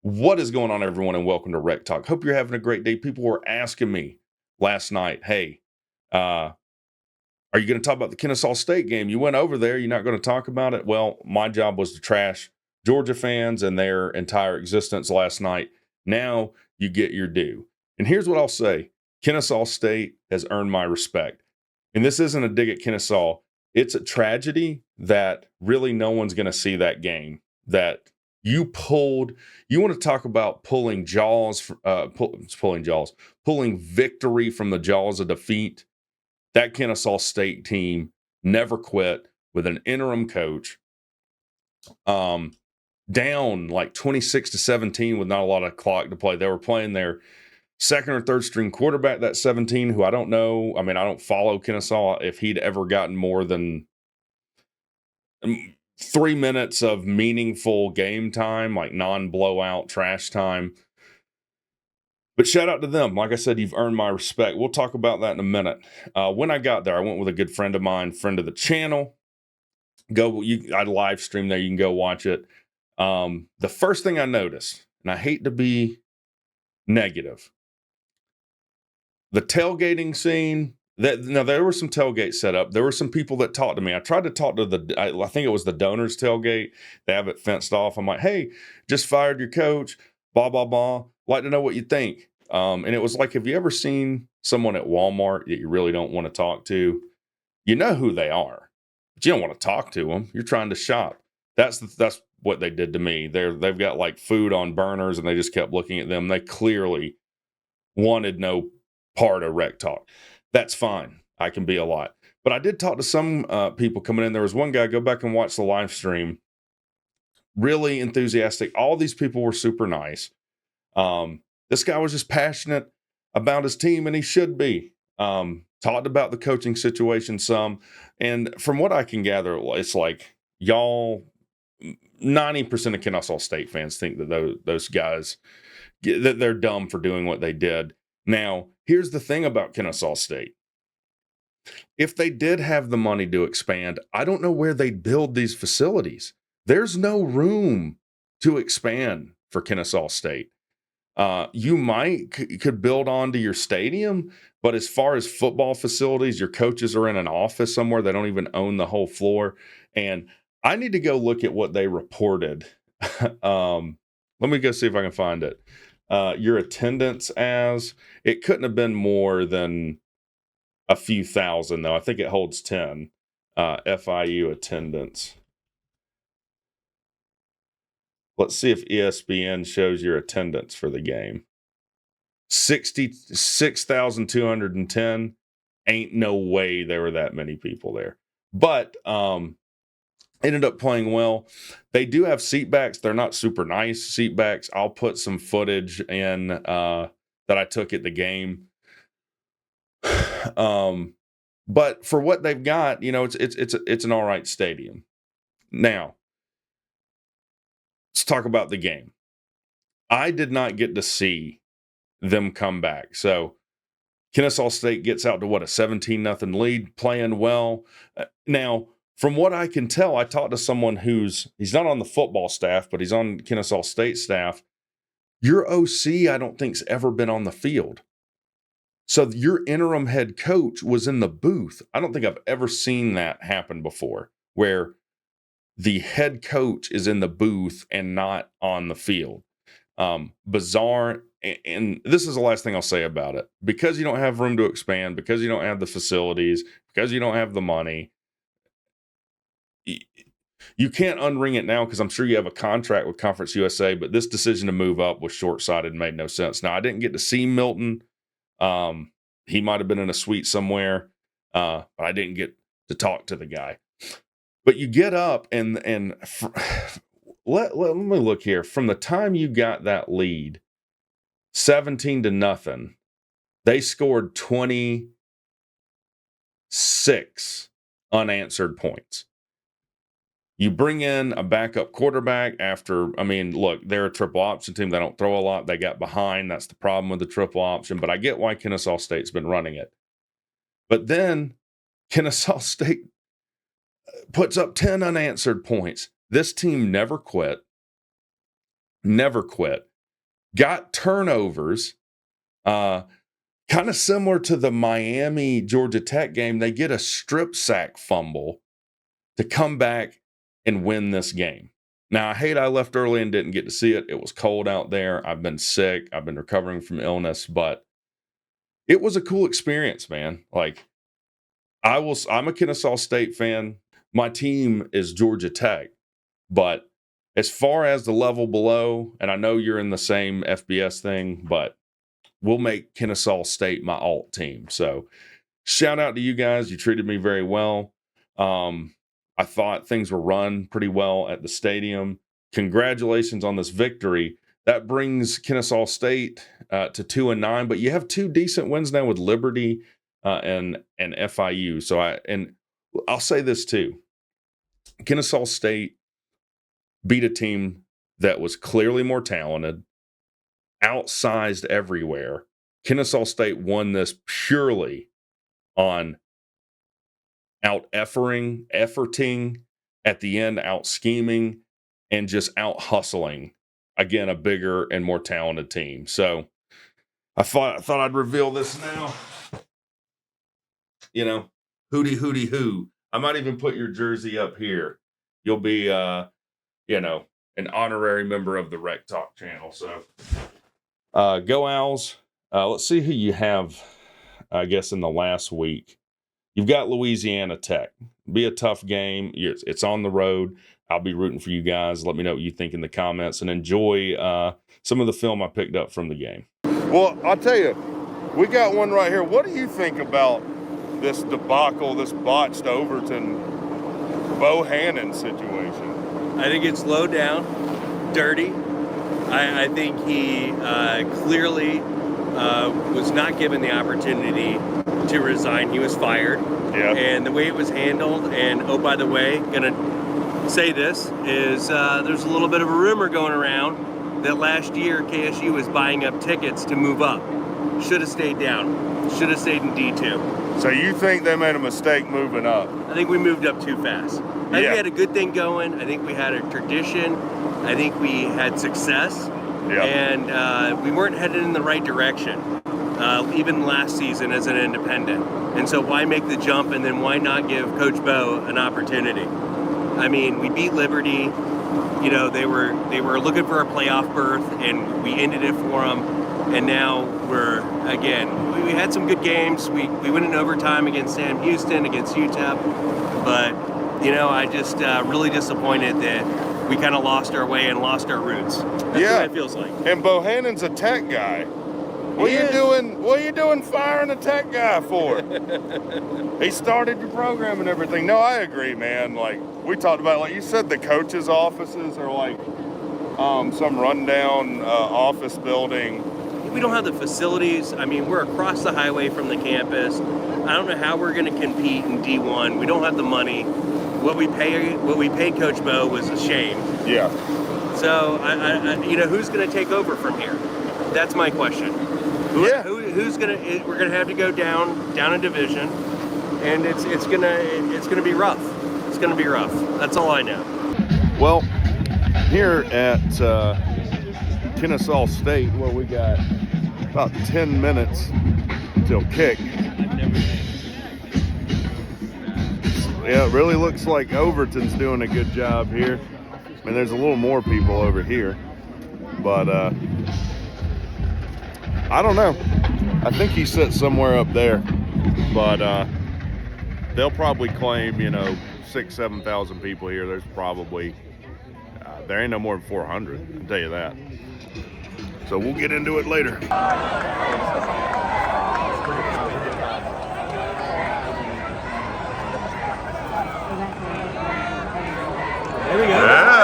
What is going on, everyone, and welcome to WreckTalk. Hope you're having a great day. People were asking me last night, hey, are you going to talk about the Kennesaw State game? You went over there. You're not going to talk about it? Well, my job was to trash Georgia fans and their entire existence last night. Now you get your due. And here's what I'll say. Kennesaw State has earned my respect. And this isn't a dig at Kennesaw. It's a tragedy that really no one's going to see that game, that you want to talk about pulling victory from the jaws of defeat. That Kennesaw State team never quit with an interim coach, down like 26-17 with not a lot of clock to play. They were playing their second or third string quarterback, that 17, who I don't know. I mean, I don't follow Kennesaw, if he'd ever gotten more than 3 minutes of meaningful game time, like non-blowout trash time. But shout out to them. Like I said, you've earned my respect. We'll talk about that in a minute. When I got there, I went with a good friend of mine, friend of the channel. I live stream there. You can go watch it. The first thing I noticed, and I hate to be negative, the tailgating scene. Now, there were some tailgates set up. There were some people that talked to me. I tried to talk to I think it was the donors tailgate. They have it fenced off. I'm like, hey, just fired your coach, blah, blah, blah. Like to know what you think. And it was like, have you ever seen someone at Walmart that you really don't want to talk to? You know who they are, but you don't want to talk to them. You're trying to shop. That's what they did to me. They've got like food on burners, and they just kept looking at them. They clearly wanted no part of WreckTalk. That's fine. I can be a lot. But I did talk to some people coming in. There was one guy, go back and watch the live stream, really enthusiastic. All these people were super nice. This guy was just passionate about his team, and he should be. Talked about the coaching situation some. And from what I can gather, it's like y'all, 90% of Kennesaw State fans think that those guys, that they're dumb for doing what they did. Now, here's the thing about Kennesaw State. If they did have the money to expand, I don't know where they'd build these facilities. There's no room to expand for Kennesaw State. You could build onto your stadium, but as far as football facilities, your coaches are in an office somewhere. They don't even own the whole floor. And I need to go look at what they reported. Let me go see if I can find it. Your attendance it couldn't have been more than a few thousand, though. I think it holds 10. FIU attendance. Let's see if ESPN shows your attendance for the game. 66,210. Ain't no way there were that many people there. But ended up playing well. They do have seat backs. They're not super nice seat backs. I'll put some footage in that I took at the game. But for what they've got, it's an all right stadium. Now, let's talk about the game. I did not get to see them come back. So Kennesaw State gets out to a 17-0 lead, playing well. Now, from what I can tell, I talked to someone he's not on the football staff, but he's on Kennesaw State staff. Your OC, I don't think's ever been on the field. So your interim head coach was in the booth. I don't think I've ever seen that happen before, where the head coach is in the booth and not on the field. Bizarre. And this is the last thing I'll say about it. Because you don't have room to expand, because you don't have the facilities, because you don't have the money, you can't unring it now, because I'm sure you have a contract with Conference USA, but this decision to move up was short-sighted and made no sense. Now, I didn't get to see Milton. He might have been in a suite somewhere, but I didn't get to talk to the guy. But you get up and let me look here. From the time you got that lead, 17-0, they scored 26 unanswered points. You bring in a backup quarterback look, they're a triple option team. They don't throw a lot. They got behind. That's the problem with the triple option. But I get why Kennesaw State's been running it. But then Kennesaw State puts up 10 unanswered points. This team never quit. got turnovers, kind of similar to the Miami Georgia Tech game. They get a strip sack fumble to come back and win this game. Now, I hate I left early and didn't get to see it. It was cold out there. I've been sick. I've been recovering from illness, but it was a cool experience, man. Like, I'm a Kennesaw State fan. My team is Georgia Tech, but as far as the level below, and I know you're in the same FBS thing, but we'll make Kennesaw State my alt team. So shout out to you guys. You treated me very well. I thought things were run pretty well at the stadium. Congratulations on this victory. That brings Kennesaw State to 2-9, but you have 2 decent wins now with Liberty and FIU. So I'll say this too. Kennesaw State beat a team that was clearly more talented, outsized everywhere. Kennesaw State won this purely on efforting at the end, out scheming, and just out hustling, again, a bigger and more talented team. So I thought I'd reveal this now. You know, hooty hooty hoo. I might even put your jersey up here. You'll be an honorary member of the WreckTalk channel. So go Owls. Let's see who you have, I guess, in the last week. You've got Louisiana Tech. Be a tough game. It's on the road. I'll be rooting for you guys. Let me know what you think in the comments, and enjoy some of the film I picked up from the game. Well, I'll tell you, we got one right here. What do you think about this debacle, this botched Overton Bohannon situation? I think it's low down, dirty. I think he clearly was not given the opportunity to resign. He was fired. Yeah. And the way it was handled, and oh, by the way, gonna say this, is there's a little bit of a rumor going around that last year KSU was buying up tickets to move up. Should have stayed down. Should have stayed in D2. So you think they made a mistake moving up? I think we moved up too fast. I think we had a good thing going. I think we had a tradition. I think we had success. Yeah. And we weren't headed in the right direction, even last season as an independent. And so why make the jump, and then why not give Coach Bo an opportunity? I mean, we beat Liberty. You know, they were looking for a playoff berth, and we ended it for them. And now we had some good games. We went in overtime against Sam Houston, against UTEP. But, you know, I just really disappointed that we kind of lost our way and lost our roots. That's what it feels like. And Bohannon's a Tech guy. What are you doing firing a Tech guy for? He started your program and everything. No, I agree, man. Like we talked about, like you said, the coaches' offices are like some rundown office building. We don't have the facilities. I mean, we're across the highway from the campus. I don't know how we're going to compete in D1. We don't have the money. What we paid Coach Bo was a shame. Yeah. So, who's going to take over from here? That's my question. Who's going to? We're going to have to go down a division, and it's going to be rough. It's going to be rough. That's all I know. Well, here at Kennesaw State, where we got about 10 minutes till kick. Yeah, it really looks like Overton's doing a good job here. I mean, there's a little more people over here, but I don't know. I think he sits somewhere up there, but they'll probably claim, 6,000-7,000 people here. There's probably there ain't no more than 400. I can tell you that. So we'll get into it later. There we go. Yeah.